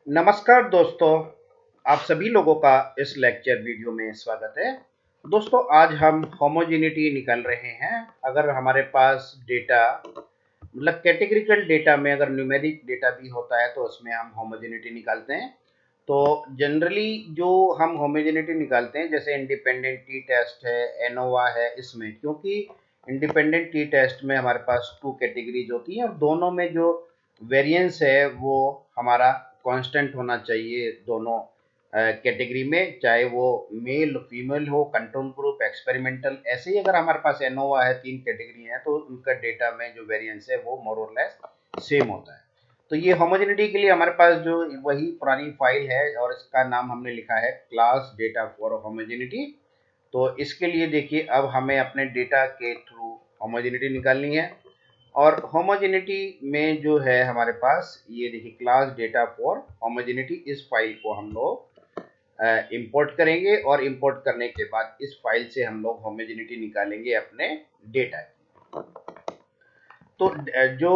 नमस्कार दोस्तों, आप सभी लोगों का इस लेक्चर वीडियो में स्वागत है। दोस्तों, आज हम होमोजेनिटी निकाल रहे हैं। अगर हमारे पास डेटा मतलब कैटेगरिकल डेटा में अगर न्यूमेरिक डेटा भी होता है तो उसमें हम होमोजेनिटी निकालते हैं। तो जनरली जो हम होमोजेनिटी निकालते हैं, जैसे इंडिपेंडेंट टी टेस्ट है, एनोवा है, इसमें क्योंकि इंडिपेंडेंट टी टेस्ट में हमारे पास टू कैटेगरीज होती हैं और दोनों में जो वेरिएंस है वो हमारा कांस्टेंट होना चाहिए दोनों कैटेगरी में, चाहे वो मेल फीमेल हो, कंट्रोल ग्रुप, एक्सपेरिमेंटल। ऐसे ही अगर हमारे पास एनोवा है, तीन कैटेगरी है, तो उनका डेटा में जो वेरिएंस है वो मोर और लेस सेम होता है। तो ये होमोजेनिटी के लिए हमारे पास जो वही पुरानी फाइल है और इसका नाम हमने लिखा है क्लास डेटा फॉर होमोजेनिटी। तो इसके लिए देखिए, अब हमें अपने डेटा के थ्रू होमोजेनिटी निकालनी है। और होमोजेनिटी में जो है हमारे पास, ये देखिए क्लास डेटा फॉर होमोजेनिटी, इस फाइल को हम लोग इंपोर्ट करेंगे और इंपोर्ट करने के बाद इस फाइल से हम लोग होमोजेनिटी निकालेंगे अपने डेटा की। तो जो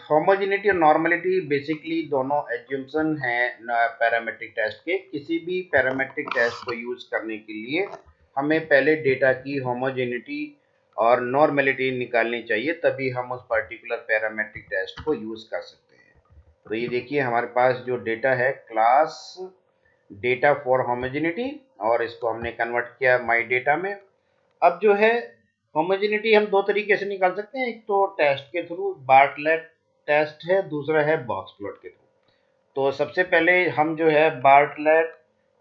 होमोजेनिटी और नॉर्मलिटी बेसिकली दोनों एज्यूम्पशन है पैरामीट्रिक टेस्ट के। किसी भी पैरामीट्रिक टेस्ट को यूज करने के लिए हमें पहले डेटा की होमोजेनिटी और नॉर्मलिटी निकालनी चाहिए, तभी हम उस पर्टिकुलर पैरामीट्रिक टेस्ट को यूज कर सकते हैं। तो ये देखिए हमारे पास जो डेटा है क्लास डेटा फॉर होमोजेनिटी, और इसको हमने कन्वर्ट किया माई डेटा में। अब जो है होमोजेनिटी हम दो तरीके से निकाल सकते हैं, एक तो टेस्ट के थ्रू, बार्टलेट टेस्ट है, दूसरा है बॉक्स प्लॉट के थ्रू। तो सबसे पहले हम जो है बार्टलेट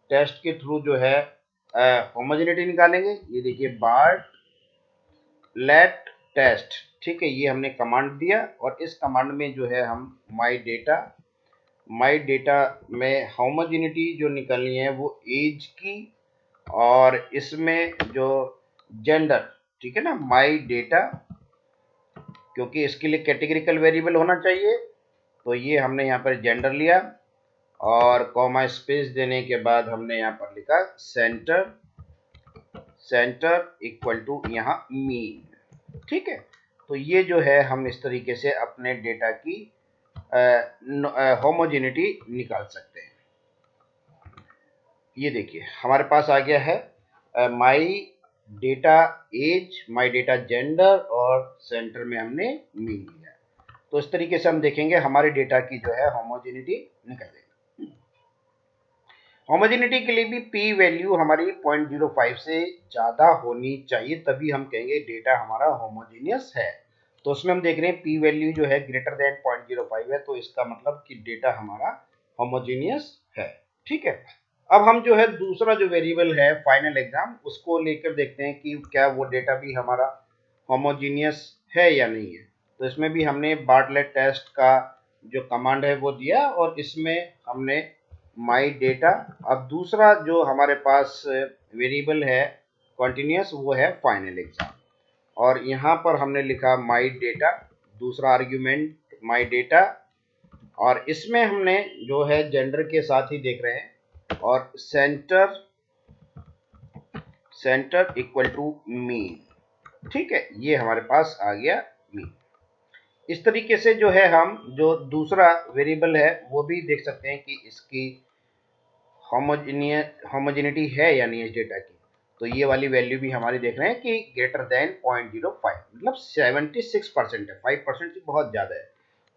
टेस्ट के थ्रू जो है होमोजेनिटी निकालेंगे। ये देखिए बार्टलेट टेस्ट, ठीक है, ये हमने कमांड दिया और इस कमांड में जो है हम माई डेटा में होमोजेनिटी जो निकालनी है वो एज की, और इसमें जो जेंडर, ठीक है ना, माई डेटा, क्योंकि इसके लिए कैटेगरिकल वेरिएबल होना चाहिए। तो ये हमने यहाँ पर जेंडर लिया और कॉमा स्पेस देने के बाद हमने यहाँ पर लिखा सेंटर इक्वल टू यहाँ मीन, ठीक है। तो ये जो है हम इस तरीके से अपने डेटा की होमोजेनिटी निकाल सकते हैं। ये देखिए हमारे पास आ गया है my data age, my data gender, और सेंटर में हमने मीन लिया। तो इस तरीके से हम देखेंगे हमारे डेटा की जो है होमोजेनिटी निकलेगी। होमोजेनिटी के लिए भी पी वैल्यू हमारी 0.05 से ज़्यादा होनी चाहिए, तभी हम कहेंगे डेटा हमारा होमोजीनियस है। तो उसमें हम देख रहे हैं पी वैल्यू जो है ग्रेटर देन 0.05 है, तो इसका मतलब कि डेटा हमारा होमोजीनियस है, ठीक है। अब हम जो है दूसरा जो वेरिएबल है फाइनल एग्जाम, उसको लेकर देखते हैं कि क्या वो डेटा भी हमारा होमोजीनियस है या नहीं है। तो इसमें भी हमने बार्टलेट टेस्ट का जो कमांड है वो दिया और इसमें हमने माई डेटा। अब दूसरा जो हमारे पास वेरिएबल है कंटिन्यूस, वो है फाइनल एग्जाम, और यहाँ पर हमने लिखा माई डेटा, दूसरा आर्ग्यूमेंट माई डेटा, और इसमें हमने जो है जेंडर के साथ ही देख रहे हैं, और सेंटर इक्वल टू मीन, ठीक है, ये हमारे पास आ गया मीन। इस तरीके से जो है हम जो दूसरा वेरिएबल है वो भी देख सकते हैं कि इसकी होमोजेनिटी है या नहीं इस डेटा की। तो ये वाली वैल्यू भी हमारी देख रहे हैं कि ग्रेटर देन 0.05, मतलब 76% है, 5% से बहुत ज़्यादा है।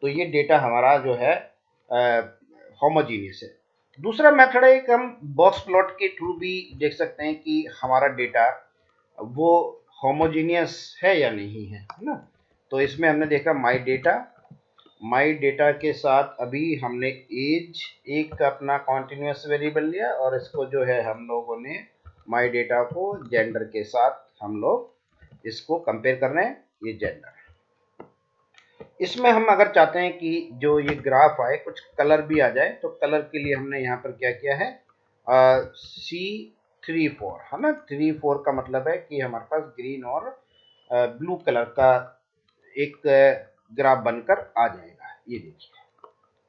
तो ये डेटा हमारा जो है होमोजीनियस है। दूसरा मेथड है कि हम बॉक्स प्लॉट के थ्रू भी देख सकते हैं कि हमारा डेटा वो होमोजीनियस है या नहीं है ना। तो इसमें हमने देखा माई डेटा के साथ अभी हमने एज एक अपना कॉन्टिन्यूस वेरिएबल लिया, और इसको जो है हम लोगों ने माई डेटा को जेंडर के साथ हम लोग इसको कंपेयर कर रहे हैं, ये जेंडर। इसमें हम अगर चाहते हैं कि जो ये ग्राफ आए कुछ कलर भी आ जाए, तो कलर के लिए हमने यहाँ पर क्या किया है, C34 है ना। 34 का मतलब है कि हमारे पास ग्रीन और ब्लू कलर का एक ग्राफ बनकर आ जाएगा। ये देखिए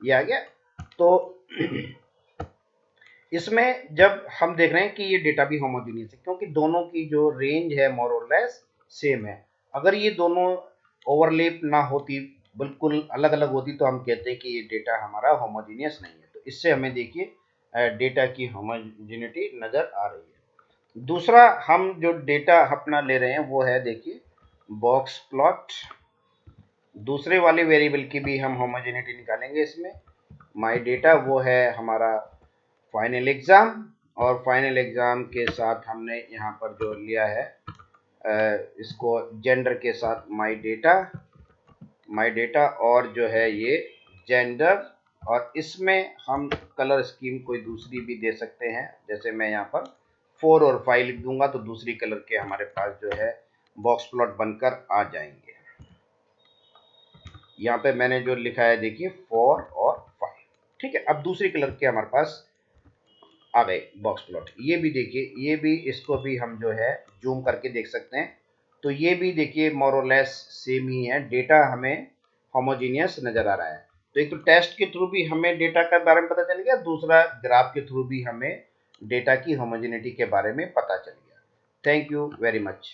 ये आ गया। तो इसमें जब हम देख रहे हैं कि ये डेटा भी होमोजेनियस है, क्योंकि दोनों की जो रेंज है मोर और लेस सेम है। अगर ये दोनों ओवरलैप ना होती, बिल्कुल अलग अलग होती, तो हम कहते हैं कि ये डेटा हमारा होमोजेनियस नहीं है। तो इससे हमें देखिए डेटा की होमोजेनिटी नज़र आ रही है। दूसरा हम जो डेटा अपना ले रहे हैं वो है देखिए बॉक्स प्लॉट। दूसरे वाले वेरिएबल की भी हम होमोजेनिटी निकालेंगे इसमें। माई डेटा वो है हमारा फाइनल एग्ज़ाम, और फाइनल एग्ज़ाम के साथ हमने यहाँ पर जो लिया है इसको जेंडर के साथ माई डेटा और जो है ये जेंडर, और इसमें हम कलर स्कीम कोई दूसरी भी दे सकते हैं। जैसे मैं यहाँ पर 4 और 5 लिख दूंगा तो दूसरी कलर के हमारे पास जो है बॉक्स प्लॉट बनकर आ जाएंगे। यहाँ पे मैंने जो लिखा है देखिए 4 और 5, ठीक है। अब दूसरी कलर के हमारे पास आ गए बॉक्स प्लॉट। ये भी देखिए, ये भी इसको भी हम जो है जूम करके देख सकते हैं। तो ये भी देखिए मोर और लेस सेम ही है, डेटा हमें होमोजीनियस नजर आ रहा है। तो एक तो टेस्ट के थ्रू भी हमें डेटा के बारे में पता चल गया, दूसरा ग्राफ के थ्रू भी हमें डेटा की होमोजेनिटी के बारे में पता चल गया। Thank you very much.